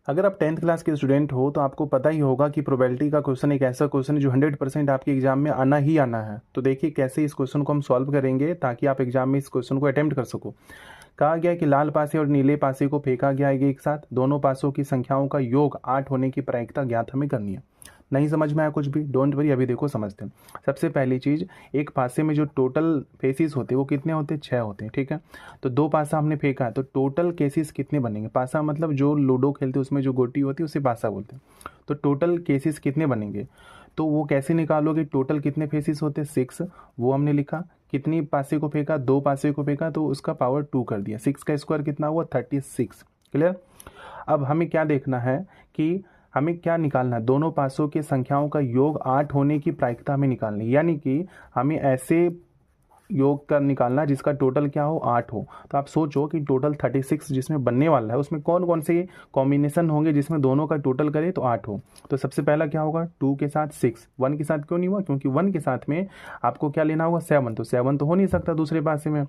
अगर आप 10th class के स्टूडेंट हो तो आपको पता ही होगा कि प्रोबेबिलिटी का क्वेश्चन एक ऐसा क्वेश्चन है जो 100% आपके एग्जाम में आना ही आना है। तो देखिए कैसे इस क्वेश्चन को हम सॉल्व करेंगे ताकि आप एग्जाम में इस क्वेश्चन को अटेम्प्ट कर सको। कहा गया कि लाल पासे और नीले पासे को फेंका गया है एक साथ, दोनों पासों की संख्याओं का योग 8 होने की प्रायिकता ज्ञात हमें करनी है। नहीं समझ में आया कुछ भी, डोंट वरी, अभी देखो समझते हैं। सबसे पहली चीज़, एक पासे में जो टोटल फेसिस होते हैं वो कितने होते हैं? 6 होते हैं, ठीक है। तो 2 पासा हमने फेंका है तो टोटल केसेस कितने बनेंगे? पासा मतलब जो लूडो खेलते हैं उसमें जो गोटी होती है उसे पासा बोलते हैं। तो टोटल केसेस कितने बनेंगे? तो वो कैसे निकालोगे? टोटल कितने फेसिस होते हैं? 6, वो हमने लिखा। कितनी पासे को फेंका? 2 पासे को फेंका तो उसका पावर 2 कर दिया। 6 का स्क्वायर कितना हुआ? 36। क्लियर। अब हमें क्या देखना है कि हमें क्या निकालना है? दोनों पासों की संख्याओं का योग 8 होने की प्रायिकता हमें निकालनी है, यानी कि हमें ऐसे योग का निकालना है जिसका टोटल क्या हो? 8 हो। तो आप सोचो कि टोटल 36 जिसमें बनने वाला है उसमें कौन कौन से कॉम्बिनेशन होंगे जिसमें दोनों का टोटल करें तो 8 हो। तो सबसे पहला क्या होगा? 2 के साथ 6। 1 के साथ क्यों नहीं हुआ? क्योंकि 1 के साथ में आपको क्या लेना होगा? 7। तो 7 तो हो नहीं सकता दूसरे पासे में।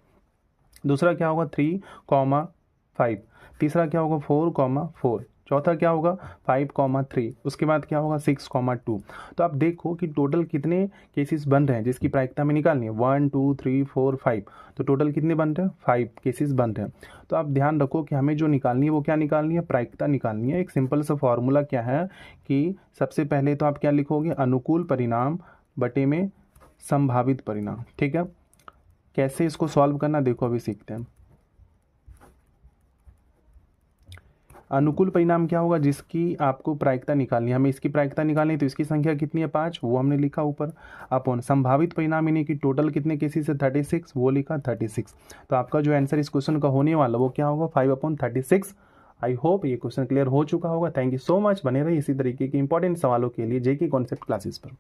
दूसरा क्या होगा? 3,5। तीसरा क्या होगा? 4,4। चौथा क्या होगा? 5,3। उसके बाद क्या होगा? 6,2। तो आप देखो कि टोटल कितने केसेस बन रहे हैं जिसकी प्रायिकता में निकालनी है। 1 2 3 4 5। तो टोटल कितने बन रहे हैं? 5 केसेस बन रहे हैं। तो आप ध्यान रखो कि हमें जो निकालनी है वो क्या निकालनी है? प्रायिकता निकालनी है। एक सिंपल सा फॉर्मूला क्या है कि सबसे पहले तो आप क्या लिखोगे? अनुकूल परिणाम बटे में संभावित परिणाम, ठीक है। कैसे इसको सॉल्व करना देखो अभी सीखते हैं। अनुकूल परिणाम क्या होगा? जिसकी आपको प्रायिकता निकालनी है। हमें इसकी प्रायिकता निकालनी है तो इसकी संख्या कितनी है? 5, वो हमने लिखा ऊपर। अपॉन संभावित परिणाम यानी कि टोटल कितने केसेस है? 36, वो लिखा 36। तो आपका जो आंसर इस क्वेश्चन का होने वाला वो क्या होगा? 5/36। आई होप ये क्वेश्चन क्लियर हो चुका होगा। Thank you so much. बने रहिए इसी तरीके के इंपॉर्टेंट सवालों के लिए जेके कॉन्सेप्ट क्लासेस पर।